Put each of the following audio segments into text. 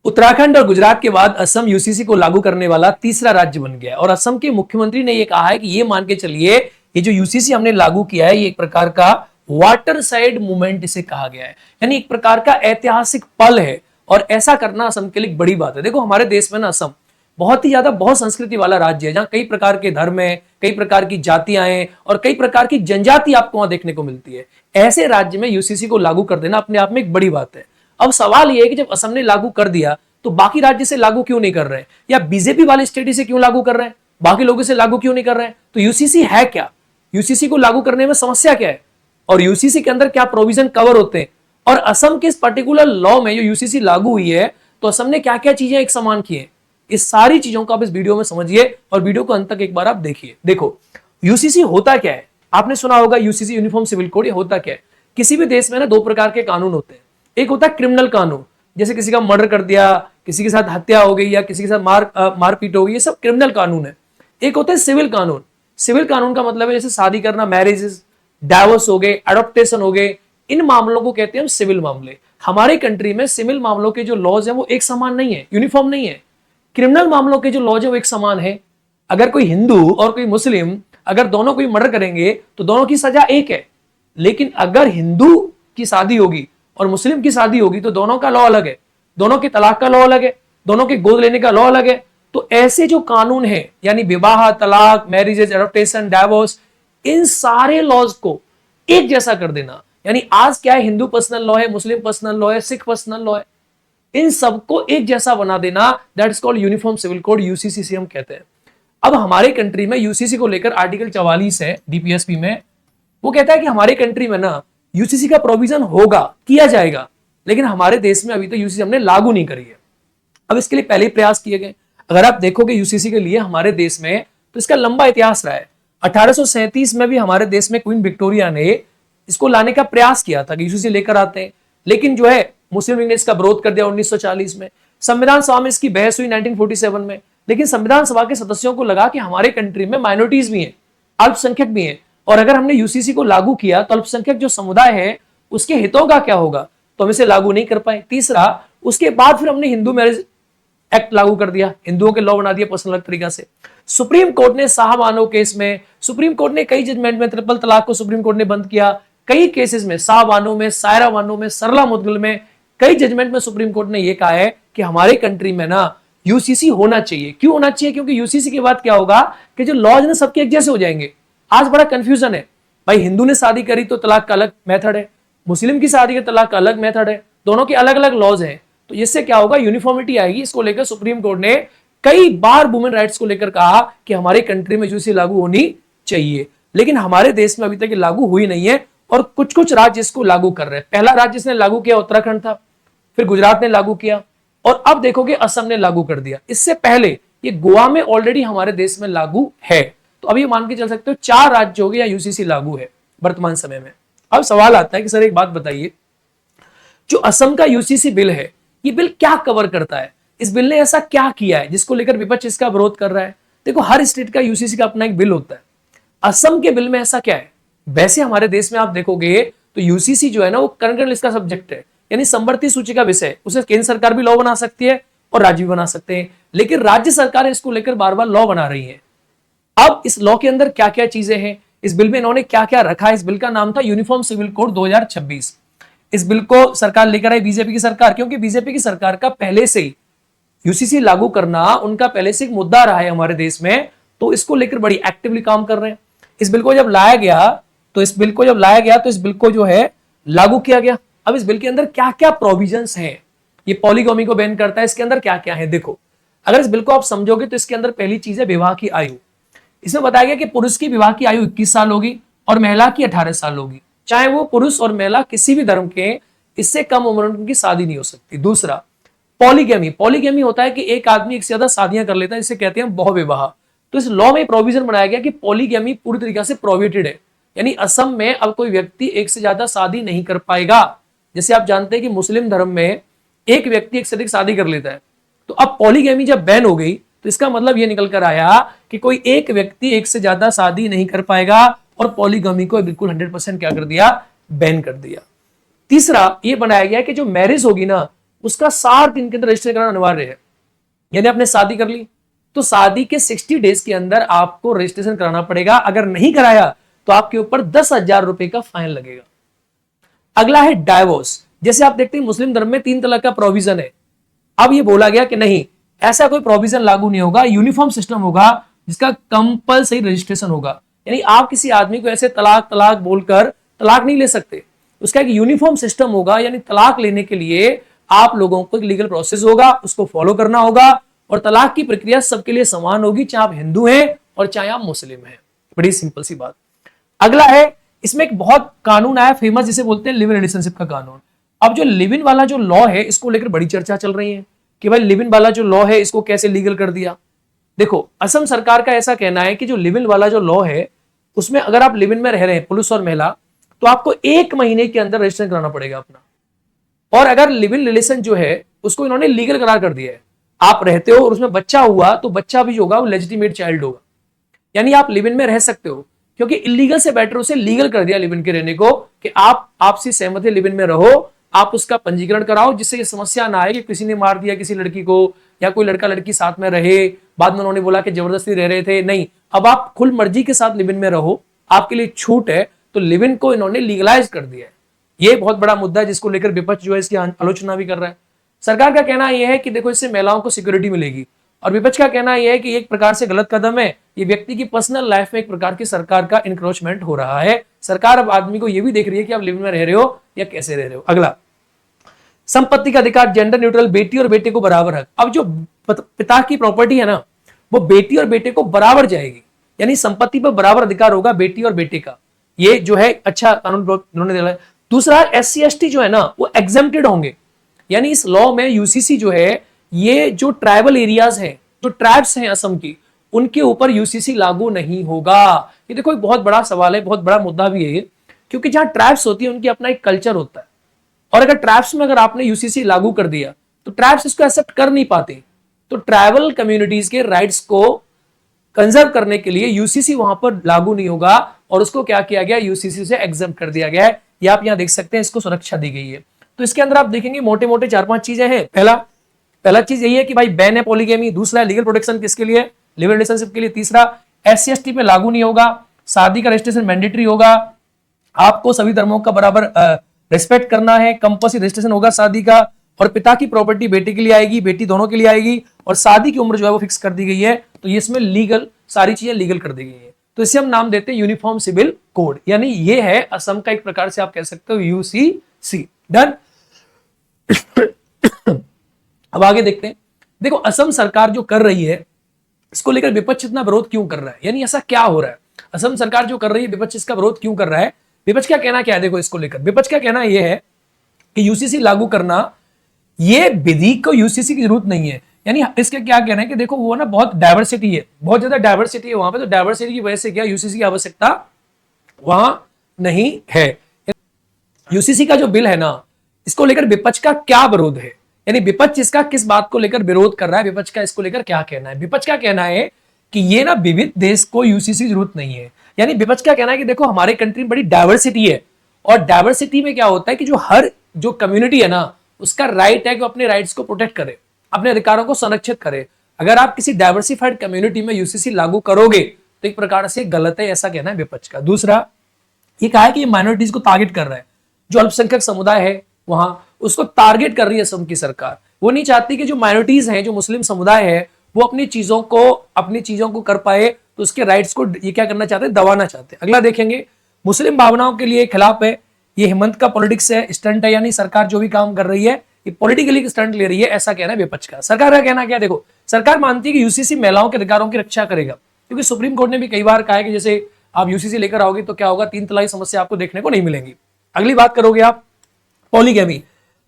उत्तराखंड और गुजरात के बाद असम यूसीसी को लागू करने वाला तीसरा राज्य बन गया और असम के मुख्यमंत्री ने यह कहा है कि ये मान के चलिए ये जो यूसीसी हमने लागू किया है ये एक प्रकार का वाटर साइड मूवमेंट इसे कहा गया है, यानी एक प्रकार का ऐतिहासिक पल है और ऐसा करना असम के लिए एक बड़ी बात है। देखो हमारे देश में ना असम बहुत ही ज्यादा बहुत संस्कृति वाला राज्य है जहां कई प्रकार के धर्म है, कई प्रकार की जातियां हैं और कई प्रकार की जनजाति आपको वहां देखने को मिलती है। ऐसे राज्य में यूसीसी को लागू कर देना अपने आप में एक बड़ी बात है। अब सवाल यह है कि जब असम ने लागू कर दिया तो बाकी राज्य से लागू क्यों नहीं कर रहे हैं, या बीजेपी वाले स्टेट से क्यों लागू कर रहे हैं, बाकी लोगों से लागू क्यों नहीं कर रहे हैं? तो यूसीसी है क्या, यूसीसी को लागू करने में समस्या क्या है और यूसीसी के अंदर क्या प्रोविजन कवर होते हैं, और असम के इस पर्टिकुलर लॉ में जो यूसीसी लागू हुई है तो असम ने क्या क्या चीजें एक समान की है, इस सारी चीजों को आप इस वीडियो में समझिए और वीडियो को अंत तक एक बार आप देखिए। देखो यूसीसी होता क्या है, आपने सुना होगा यूसीसी यूनिफॉर्म सिविल कोड। ये होता क्या है, किसी भी देश में ना दो प्रकार के कानून होते हैं। एक होता है क्रिमिनल कानून, जैसे किसी का मर्डर कर दिया, किसी के साथ हत्या हो गई या किसी के साथ मारपीट हो गई, ये सब क्रिमिनल कानून है। एक होता है सिविल कानून। सिविल कानून का मतलब है जैसे शादी करना, मैरिजेस, डाइवोर्स हो गए, एडॉप्टेशन हो गए, इन मामलों को कहते हैं हम सिविल मामले। हमारे कंट्री में सिविल मामलों के जो लॉज है वो एक समान नहीं है, यूनिफॉर्म नहीं है। क्रिमिनल मामलों के जो लॉज है वो एक समान है। अगर कोई हिंदू और कोई मुस्लिम अगर दोनों कोई मर्डर करेंगे तो दोनों की सजा एक है, लेकिन अगर हिंदू की शादी होगी और मुस्लिम की शादी होगी तो दोनों का लॉ अलग है, दोनों के तलाक का लॉ अलग है, दोनों के गोद लेने का लॉ अलग है। तो ऐसे जो कानून है यानी विवाह, तलाक, मैरिजेज, एडॉप्टेशन, डाइवोर्स, इन सारे लॉज को एक जैसा कर देना, यानी आज क्या है, हिंदू पर्सनल लॉ है, मुस्लिम पर्सनल लॉ है, सिख पर्सनल लॉ है, इन सबको एक जैसा बना देना, that is called uniform civil code, UCC हम कहते हैं। अब हमारे कंट्री में यूसीसी को लेकर आर्टिकल 44 है डीपीएसपी में, वो कहता है कि हमारे कंट्री में ना यूसीसी का प्रोविजन होगा, किया जाएगा, लेकिन हमारे देश में अभी तो यूसीसी हमने लागू नहीं करी है। अब इसके लिए पहले ही प्रयास किए गए। अगर आप देखोगे यूसीसी के लिए हमारे देश में तो इसका लंबा इतिहास रहा है। 1837 में भी हमारे देश में क्वीन विक्टोरिया ने इसको लाने का प्रयास किया था कि यूसीसी लेकर आते हैं, लेकिन जो है मुस्लिम लीग ने इसका विरोध कर दिया 1940 में। संविधान सभा में इसकी बहस हुई 1947 में, लेकिन संविधान सभा के सदस्यों को लगा कि हमारे कंट्री में माइनॉरिटीज भी हैं, अल्पसंख्यक भी हैं, और अगर हमने यूसीसी को लागू किया तो अल्पसंख्यक जो समुदाय है उसके हितों का क्या होगा, तो हम इसे लागू नहीं कर पाए। तीसरा, उसके बाद फिर हमने हिंदू मैरिज एक्ट लागू कर दिया, हिंदुओं के लॉ बना दिया पर्सनल तरीका से। सुप्रीम कोर्ट ने शाहबानो केस में, सुप्रीम कोर्ट ने कई जजमेंट में ट्रिपल तलाक को सुप्रीम कोर्ट ने बंद किया। कई केसेस में, शाहबानो में, सायरा बानो में, सरला मुदगल में, कई जजमेंट में सुप्रीम कोर्ट ने यह कहा है कि हमारे कंट्री में ना यूसीसी होना चाहिए। क्यों होना चाहिए? क्योंकि यूसीसी के बाद क्या होगा कि जो लॉज ना सबके एक जैसे हो जाएंगे। आज बड़ा कंफ्यूजन है भाई, हिंदू ने शादी करी तो तलाक का अलग मेथड है, मुस्लिम की शादी का तलाक का अलग मेथड है, दोनों के अलग अलग लॉज हैं। तो इससे क्या होगा, यूनिफॉर्मिटी आएगी। इसको लेकर सुप्रीम कोर्ट ने कई बार वुमेन राइट्स को लेकर कहा कि हमारे कंट्री में यूसीसी लागू होनी चाहिए, लेकिन हमारे देश में अभी तक लागू हुई नहीं है और कुछ कुछ राज्य इसको लागू कर रहे हैं। पहला राज्य इसने लागू किया उत्तराखंड था, फिर गुजरात ने लागू किया और अब देखोगे असम ने लागू कर दिया। इससे पहले ये गोवा में ऑलरेडी हमारे देश में लागू है। तो अभी मान के चल सकते हो 4 राज्य हो गए या यूसीसी लागू है वर्तमान समय में। अब सवाल आता है कि सर एक बात बताइए, जो असम का यूसीसी बिल है ये बिल क्या कवर करता है, इस बिल ने ऐसा क्या किया है जिसको लेकर विपक्ष इसका विरोध कर रहा है? देखो हर स्टेट का यूसीसी का अपना एक बिल होता है, असम के बिल में ऐसा क्या है? वैसे हमारे देश में आप देखोगे तो यूसीसी जो है ना वो कर्नल लिस्ट का सब्जेक्ट है, यानी संवर्ती सूची का विषय। उसे केंद्र सरकार भी लॉ बना सकती है और राज्य भी बना सकते हैं, लेकिन राज्य सरकार इसको लेकर बार बार लॉ बना रही है। अब इस लॉ के अंदर क्या क्या चीजें हैं, इस बिल में इन्होंने क्या क्या रखा है? इस बिल का नाम था यूनिफॉर्म सिविल कोड 2026। इस बिल को सरकार लेकर आई बीजेपी की सरकार, क्योंकि बीजेपी की सरकार का पहले से ही यूसीसी लागू करना उनका पहले से एक मुद्दा रहा है हमारे देश में, तो इसको लेकर बड़ी एक्टिवली काम कर रहे हैं। इस बिल को जब लाया गया तो इस बिल को जो है लागू किया गया। अब इस बिल के अंदर क्या क्या प्रोविजंस हैं, ये पॉलीगैमी को बैन करता है, इसके अंदर क्या क्या है देखो। अगर इस बिल को आप समझोगे तो इसके अंदर पहली चीज है विवाह की आयु। इसमें बताया गया कि पुरुष की विवाह की आयु 21 साल होगी और महिला की 18 साल होगी, चाहे वो पुरुष और महिला किसी भी धर्म के, इससे कम उम्र में उनकी शादी नहीं हो सकती। दूसरा, पॉलीगैमी होता है कि एक आदमी एक से ज्यादा शादियां कर लेता है, इसे कहते हैं बहुविवाह। तो इस लॉ में प्रोविजन बनाया गया कि पॉलीगैमी पूरी तरीके से प्रोहिबिटेड है, यानी असम में अब कोई व्यक्ति एक से ज्यादा शादी नहीं कर पाएगा। जैसे आप जानते हैं कि मुस्लिम धर्म में एक व्यक्ति एक से अधिक शादी कर लेता है, तो अब पॉलीगैमी जब बैन हो गई तो इसका मतलब यह निकल कर आया कि कोई एक व्यक्ति एक से ज्यादा शादी नहीं कर पाएगा और पॉलीगैमी को बिल्कुल 100% क्या कर दिया, बैन कर दिया। तीसरा ये बनाया गया कि जो मैरिज होगी ना उसका 60 दिन के अंदर रजिस्टर कराना अनिवार्य है। यानी आपने शादी कर ली तो शादी के 60 डेज के अंदर आपको रजिस्ट्रेशन कराना पड़ेगा। अगर नहीं कराया तो आपके ऊपर 10,000 रुपए का फाइन लगेगा। अगला है डाइवोर्स। जैसे आप देखते हैं मुस्लिम धर्म में 3 तलाक का प्रोविजन है। अब ये बोला गया कि नहीं, ऐसा कोई प्रोविजन लागू नहीं होगा, यूनिफॉर्म सिस्टम होगा जिसका कंपलसरी रजिस्ट्रेशन होगा। यानी आप किसी आदमी को ऐसे तलाक तलाक बोलकर तलाक नहीं ले सकते। उसका एक यूनिफॉर्म सिस्टम होगा, यानी तलाक लेने के लिए आप लोगों को एक लीगल प्रोसेस होगा, उसको फॉलो करना होगा और तलाक की प्रक्रिया सबके लिए समान होगी, चाहे आप हिंदू हैं और चाहे आप मुस्लिम हैं। बड़ी सिंपल सी बात। अगला है, इसमें एक बहुत कानून आया फेमस, जिसे बोलते हैं लिव इन रिलेशनशिप का कानून। अब जो लिव इन वाला जो लॉ है इसको लेकर बड़ी चर्चा चल रही है कि भाई लिव इन वाला जो लॉ है इसको कैसे लीगल कर दिया। देखो, असम सरकार का ऐसा कहना है कि जो लिव इन वाला जो लॉ है उसमें अगर आप लिव इन में रह रहे हैं पुरुष और महिला, तो आपको 1 महीने के अंदर रजिस्ट्रेशन कराना पड़ेगा अपना। और अगर लिव इन रिलेशन जो है उसको इन्होंने लीगल करार कर दिया है। आप रहते हो और उसमें बच्चा हुआ तो बच्चा भी होगा वो लेजिटिमेट चाइल्ड होगा, यानी आप लिव इन में रह सकते हो। क्योंकि इलीगल से बेटर उसे लीगल कर दिया लिव इन के रहने को, कि आप आपसी सहमति लिव इन में रहो, आप उसका पंजीकरण कराओ, जिससे ये समस्या ना आए कि किसी ने मार दिया किसी लड़की को, या कोई लड़का लड़की साथ में रहे, बाद में उन्होंने बोला कि जबरदस्ती रह रहे थे। नहीं, अब आप खुद मर्जी के साथ लिव इन में रहो, आपके लिए छूट है। तो लिव इन को इन्होंने लीगलाइज कर दिया है। ये बहुत बड़ा मुद्दा है जिसको लेकर विपक्ष जो है इसकी आलोचना भी कर रहा है। सरकार का कहना यह है कि देखो इससे महिलाओं को सिक्योरिटी मिलेगी, और विपक्ष का कहना यह है कि एक प्रकार से गलत कदम है, ये व्यक्ति की पर्सनल लाइफ में एक प्रकार की सरकार का इंक्रोचमेंट हो रहा है। सरकार अब आदमी को यह भी देख रही है कि आप लिव इन में रह रहे हो या कैसे रह रहे हो। अगला, संपत्ति का अधिकार, जेंडर न्यूट्रल, बेटी और बेटे को बराबर हक। अब जो पिता की प्रॉपर्टी है ना वो बेटी और बेटे को बराबर जाएगी, यानी संपत्ति पर बराबर अधिकार होगा बेटी और बेटे का। ये जो है अच्छा कानून उन्होंने दिया है। दूसरा, SC ST जो है ना वो एग्जेम्प्टेड होंगे, यानी इस लॉ में यूसीसी जो है ये जो ट्राइबल एरियाज हैं, जो ट्राइब्स हैं असम की, उनके ऊपर यूसीसी लागू नहीं होगा। ये देखो एक बहुत बड़ा सवाल है, बहुत बड़ा मुद्दा भी है, क्योंकि जहां ट्राइब्स होती है उनकी अपना एक कल्चर होता है, और अगर ट्राइब्स में अगर आपने यूसीसी लागू कर दिया तो ट्राइब्स इसको एक्सेप्ट कर नहीं पाते। तो ट्राइबल कम्युनिटीज के राइट्स को कंजर्व करने के लिए यूसीसी वहां पर लागू नहीं होगा, और उसको क्या किया गया, यूसीसी से एग्जम्प्ट कर दिया गया है। ये आप यहां देख सकते हैं, इसको सुरक्षा दी गई है। तो इसके अंदर आप देखेंगे मोटे मोटे 4-5 चीजें हैं। पहला चीज यही है कि भाई बैन है पॉलीगैमी। दूसरा, लीगल प्रोटेक्शन किसके लिए, लिव इन रिलेशनशिप के लिए। तीसरा, SC ST पे लागू नहीं होगा। शादी का रजिस्ट्रेशन मैंडेटरी होगा, आपको सभी धर्मों का बराबर रिस्पेक्ट करना है। कंपल्सरी रजिस्ट्रेशन होगा शादी का, और पिता की प्रॉपर्टी बेटे के लिए आएगी, बेटी दोनों के लिए आएगी, और शादी की उम्र जो है वो फिक्स कर दी गई है। तो ये इसमें लीगल सारी चीजें लीगल कर दी गई है। तो इसे हम नाम देते हैं यूनिफॉर्म सिविल कोड, यानी ये है असम का एक प्रकार से आप कह सकते हो यूसीसी। डन। अब आगे देखते हैं। देखो असम सरकार जो कर रही है इसको लेकर विपक्ष इतना विरोध क्यों कर रहा है, यानी ऐसा क्या हो रहा है, असम सरकार जो कर रही है विपक्ष इसका विरोध क्यों कर रहा है। विपक्ष का कहना क्या है, देखो इसको लेकर विपक्ष का कहना यह है कि यूसीसी लागू करना, ये विधि को यूसीसी की जरूरत नहीं है। यानी इसका क्या कहना है कि देखो वो ना बहुत डाइवर्सिटी है, बहुत ज्यादा डाइवर्सिटी है वहां पे, तो डाइवर्सिटी की वजह से क्या यूसीसी की आवश्यकता वहां नहीं है। यूसीसी का जो बिल है ना इसको लेकर विपक्ष का क्या विरोध है, यानी विपक्ष इसका किस बात को लेकर विरोध कर रहा है, विपक्ष का इसको लेकर क्या कहना है। विपक्ष का कहना है कि ये ना विविध देश को यूसीसी जरूरत नहीं है। यानी विपक्ष का कहना है कि देखो हमारे कंट्री में बड़ी डाइवर्सिटी है, और डाइवर्सिटी में क्या होता है कि जो हर जो कम्युनिटी है ना उसका राइट है कि अपने राइट्स को प्रोटेक्ट करे, अपने अधिकारों को संरक्षित करे। अगर आप किसी डाइवर्सिफाइड कम्युनिटी में यूसीसी लागू करोगे तो एक प्रकार से गलत है, ऐसा कहना है विपक्ष का। दूसरा, ये कहा है कि ये माइनॉरिटीज को टारगेट कर रहा है, जो अल्पसंख्यक समुदाय है वहां उसको टारगेट कर रही है असम की सरकार। वो नहीं चाहती कि जो माइनॉरिटीज हैं, जो मुस्लिम समुदाय है, वो अपनी चीजों को कर पाए, तो उसके राइट्स को ये क्या करना चाहते हैं, दबाना चाहते हैं। अगला देखेंगे, मुस्लिम भावनाओं के लिए खिलाफ है, ये हेमंत का पॉलिटिक्स है, स्टंट है, यानी सरकार जो भी काम कर रही है ये पॉलिटिकली स्टंट ले रही है, ऐसा कहना है विपक्ष का। सरकार का कहना क्या है, देखो सरकार मानती है कि यूसीसी महिलाओं के अधिकारों की रक्षा करेगा, क्योंकि सुप्रीम कोर्ट ने भी कई बार कहा है कि जैसे आप यूसीसी लेकर आओगे तो क्या होगा, 3 तलाक समस्या आपको देखने को नहीं मिलेंगी। अगली बात करोगे आप पॉलीगैमी।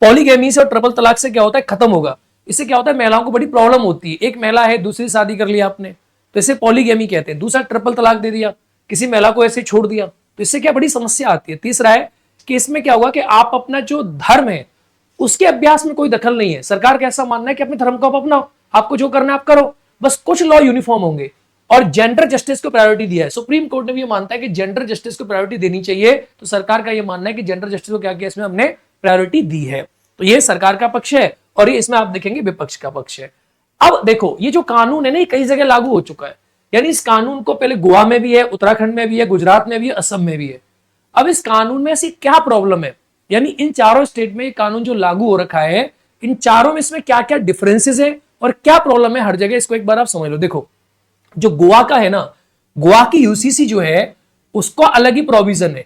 पॉलीगैमी से और ट्रिपल तलाक से क्या होता है, खत्म होगा। इससे क्या होता है, महिलाओं को बड़ी प्रॉब्लम होती है। एक महिला है, दूसरी शादी कर लिया आपने, तो इसे पॉलीगैमी कहते हैं। दूसरा, ट्रिपल तलाक दे दिया, किसी महिला को ऐसे छोड़ दिया, तो इससे क्या बड़ी समस्या आती है। तीसरा है कि इसमें क्या होगा कि आप अपना जो धर्म है उसके अभ्यास में कोई दखल नहीं है। सरकार का ऐसा मानना है कि अपने धर्म को आप अपनाओ, आपको जो करना है आप करो, बस कुछ लॉ यूनिफॉर्म होंगे। और जेंडर जस्टिस को प्रायोरिटी दिया है, सुप्रीम कोर्ट ने भी मानता है कि जेंडर जस्टिस को प्रायोरिटी देनी चाहिए। तो सरकार का यह मानना है कि जेंडर जस्टिस को क्या किया, इसमें हमने प्रायोरिटी दी है। तो ये सरकार का पक्ष है और ये इसमें आप देखेंगे विपक्ष का पक्ष है। अब देखो ये जो कानून है ना, कई जगह लागू हो चुका है, यानी इस कानून को पहले गोवा में भी है, उत्तराखंड में भी है, गुजरात में भी है, असम में भी है। अब इस कानून में ऐसी क्या प्रॉब्लम है, यानी इन चारों स्टेट में ये कानून जो लागू हो रखा है, इन चारों में इसमें क्या क्या डिफरेंसेस है और क्या प्रॉब्लम है हर जगह, इसको एक बार आप समझ लो। देखो जो गोवा का है ना, गोवा की यूसीसी जो है उसको अलग ही प्रोविजन है,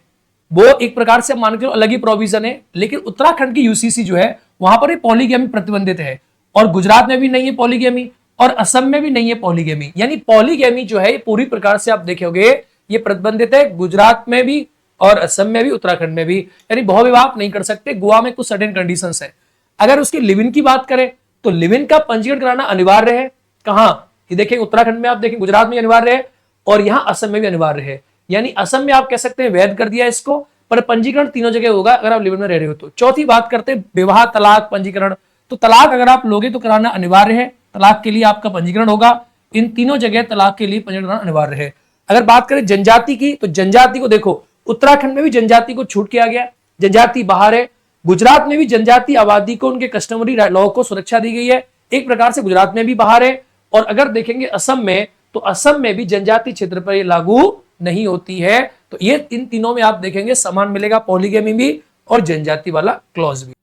वो एक प्रकार से मान के अलग ही प्रोविजन है। लेकिन उत्तराखंड की यूसीसी जो है वहां पर पॉलीगैमी प्रतिबंधित है, और गुजरात में भी नहीं है पॉलीगैमी, और असम में भी नहीं है पॉलीगैमी। यानी पॉलीगैमी जो है पूरी प्रकार से आप देखोगे ये प्रतिबंधित है गुजरात में भी और असम में भी, उत्तराखंड में भी। यानी बहुविवाह नहीं कर सकते। गोवा में कुछ सर्टेन कंडीशंस है। अगर उसके लिव इन की बात करें तो लिव इन का पंजीकरण कराना अनिवार्य है। कहां, ये देखें उत्तराखंड में, आप देखें गुजरात में अनिवार्य है और यहां असम में भी अनिवार्य है। यानी असम में आप कह सकते हैं वैध कर दिया इसको, पर पंजीकरण तीनों जगह होगा अगर आप लिव इन में रह रहे हो तो। चौथी बात करते हैं विवाह, तलाक, पंजीकरण। तो तलाक अगर आप लोगे तो कराना अनिवार्य है, तलाक के लिए आपका पंजीकरण होगा। इन तीनों जगह तलाक के लिए पंजीकरण अनिवार्य है। अगर बात करें जनजाति की, तो जनजाति को देखो उत्तराखंड में भी जनजाति को छूट किया गया, जनजाति बाहर है। गुजरात में भी जनजाति आबादी को उनके कस्टमरी लॉ को सुरक्षा दी गई है, एक प्रकार से गुजरात में भी बाहर है। और अगर देखेंगे असम में, तो असम में भी जनजाति क्षेत्र पर ये लागू नहीं होती है। तो ये इन तीनों में आप देखेंगे समान मिलेगा, पॉलीगैमी भी और जनजाति वाला क्लॉज भी।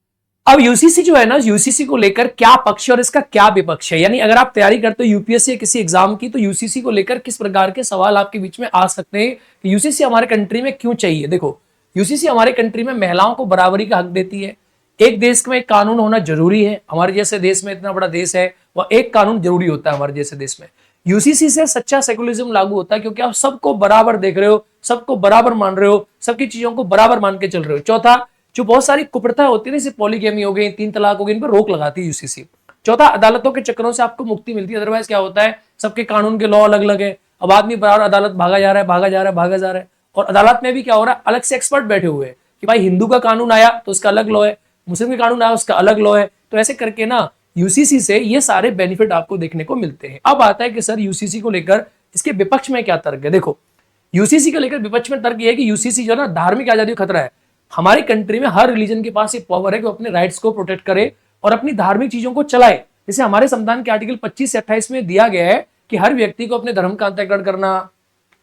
अब यूसीसी जो है ना, यूसीसी को लेकर क्या पक्ष और इसका क्या विपक्ष है, यानी अगर आप तैयारी करते हो यूपीएससी किसी एग्जाम की, तो यूसीसी को लेकर किस प्रकार के सवाल आपके बीच में आ सकते हैं कि यूसीसी हमारे कंट्री में क्यों चाहिए। देखो यूसीसी हमारे कंट्री में महिलाओं को बराबरी का हक देती है। एक देश में एक कानून होना जरूरी है, हमारे जैसे देश में, इतना बड़ा देश है, वह एक कानून जरूरी होता है हमारे जैसे देश में। यूसीसी से सच्चा सेकुलरिज्म लागू होता है, क्योंकि आप सबको बराबर देख रहे हो, सबको बराबर मान रहे हो, सबकी चीजों को बराबर मान के चल रहे हो। चौथा, जो बहुत सारी कुप्रथा होती है ना, जैसे पॉलीगैमी हो गई, 3 तलाक हो गई, इन पर रोक लगाती है यूसीसी। चौथा, अदालतों के चक्रों से आपको मुक्ति मिलती है। अदरवाइज क्या होता है, सबके कानून के लॉ अलग अलग है, अब आदमी बराबर अदालत भागा जा रहा है, भागा जा रहा है, भागा जा रहा है। और अदालत में भी क्या हो रहा है, अलग से एक्सपर्ट बैठे हुए हैं कि भाई हिंदू का कानून आया तो उसका अलग लॉ है, मुस्लिम का कानून आया उसका अलग लॉ है। तो ऐसे करके ना यूसीसी से ये सारे बेनिफिट आपको देखने को मिलते हैं। अब आता है कि सर यूसीसी को लेकर इसके विपक्ष में क्या तर्क है। देखो यूसीसी को लेकर विपक्ष में तर्क ये है कि यूसीसी जो है ना, धार्मिक आजादी को खतरा है। हमारी कंट्री में हर रिलीजन के पास एक पावर है कि वो अपने राइट्स को प्रोटेक्ट करे और अपनी धार्मिक चीजों को चलाए। जैसे हमारे संविधान के आर्टिकल 25 से 28 में दिया गया है कि हर व्यक्ति को अपने धर्म का अंतःकरण करना,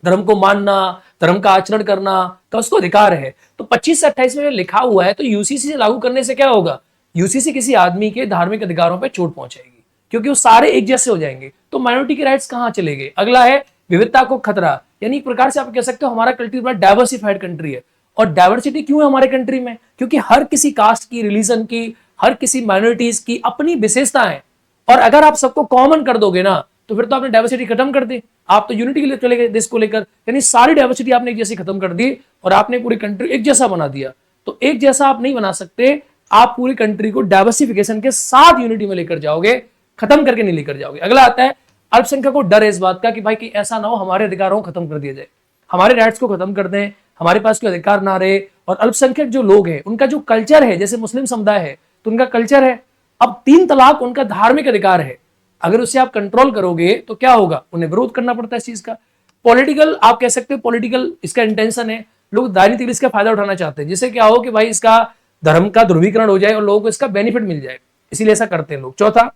धर्म को मानना, धर्म का आचरण करना का उसको अधिकार है। तो 25 से 28 में लिखा हुआ है, तो यूसीसी से लागू करने से क्या होगा, यूसीसी किसी आदमी के धार्मिक अधिकारों पर चोट पहुंचाएगी, क्योंकि वो सारे एक जैसे हो जाएंगे। तो माइनॉरिटी के राइट्स कहां चले गए। अगला है विविधता को खतरा, यानी एक प्रकार से आप कह सकते हो हमारा कंट्री बड़ा डाइवर्सिफाइड कंट्री है। और डाइवर्सिटी क्यों है हमारे कंट्री में, क्योंकि हर किसी कास्ट की, रिलीजन की, हर किसी माइनॉरिटीज की अपनी विशेषता है। और अगर आप सबको कॉमन कर दोगे ना, तो फिर तो आपने डाइवर्सिटी खत्म कर दी, आप तो यूनिटी के लिए चले गए देश को लेकर। यानी सारी डाइवर्सिटी आपने एक जैसी खत्म कर दी और आपने पूरी कंट्री एक जैसा बना दिया। तो एक जैसा आप नहीं बना सकते, आप पूरी कंट्री को डाइवर्सिफिकेशन के साथ यूनिटी में लेकर जाओगे, खत्म करके नहीं लेकर जाओगे। अगला आता है अल्पसंख्यक को डर है इस बात का कि भाई कि ऐसा ना हो हमारे अधिकारों को खत्म कर दिया जाए, हमारे राइट्स को खत्म कर दें, हमारे पास कोई अधिकार ना रहे। और अल्पसंख्यक जो लोग हैं उनका जो कल्चर है, जैसे मुस्लिम समुदाय है तो उनका कल्चर है, अब 3 तलाक उनका धार्मिक अधिकार है, अगर उसे आप कंट्रोल करोगे तो क्या होगा, उन्हें विरोध करना पड़ता है इस चीज का। पॉलिटिकल आप कह सकते हो, पॉलिटिकल इसका इंटेंशन है, लोग राजनीतिक इसका फायदा उठाना चाहते हैं, जिससे क्या हो कि भाई इसका धर्म का ध्रुवीकरण हो जाए और लोगों को इसका बेनिफिट मिल जाए, इसीलिए ऐसा करते हैं लोग। चौथा,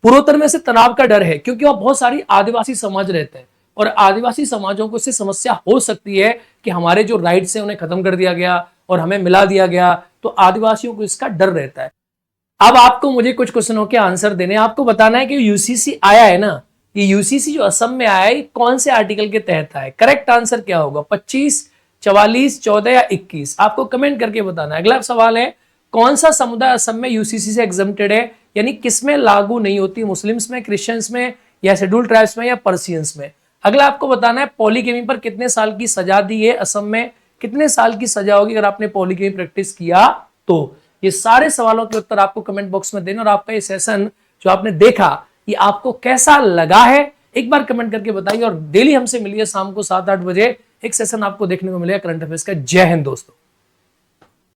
पूर्वोत्तर में से तनाव का डर है, क्योंकि वहां बहुत सारी आदिवासी समाज रहते हैं और आदिवासी समाजों को इससे समस्या हो सकती है कि हमारे जो राइट्स हैं उन्हें खत्म कर दिया गया और हमें मिला दिया गया, तो आदिवासियों को इसका डर रहता है। अब आपको मुझे कुछ क्वेश्चनों के आंसर देने, आपको बताना है कि यूसीसी आया है ना, ये यूसीसी जो असम में आया है कौन से आर्टिकल के तहत आया है। करेक्ट आंसर क्या होगा, 25, 44, 14 या 21, आपको कमेंट करके बताना है। अगला सवाल है, कौन सा समुदाय असम में यूसीसी से एग्जम्प्टेड है, यानी किसमें लागू नहीं होती, मुस्लिम्स में, क्रिश्चियंस में, या शेड्यूल्ड ट्राइब्स में, या पर्सियंस में। अगला आपको बताना है पॉलीगैमी पर कितने साल की सजा दी है असम में, कितने साल की सजा होगी अगर आपने पॉलीगैमी प्रैक्टिस किया तो। ये सारे सवालों के उत्तर आपको कमेंट बॉक्स में देना, और आपका ये सेशन जो आपने देखा ये आपको कैसा लगा है एक बार कमेंट करके बताइए। और डेली हमसे मिलिए शाम को 7-8 बजे, एक सेशन आपको देखने को मिलेगा करंट अफेयर्स का। जय हिंद दोस्तों।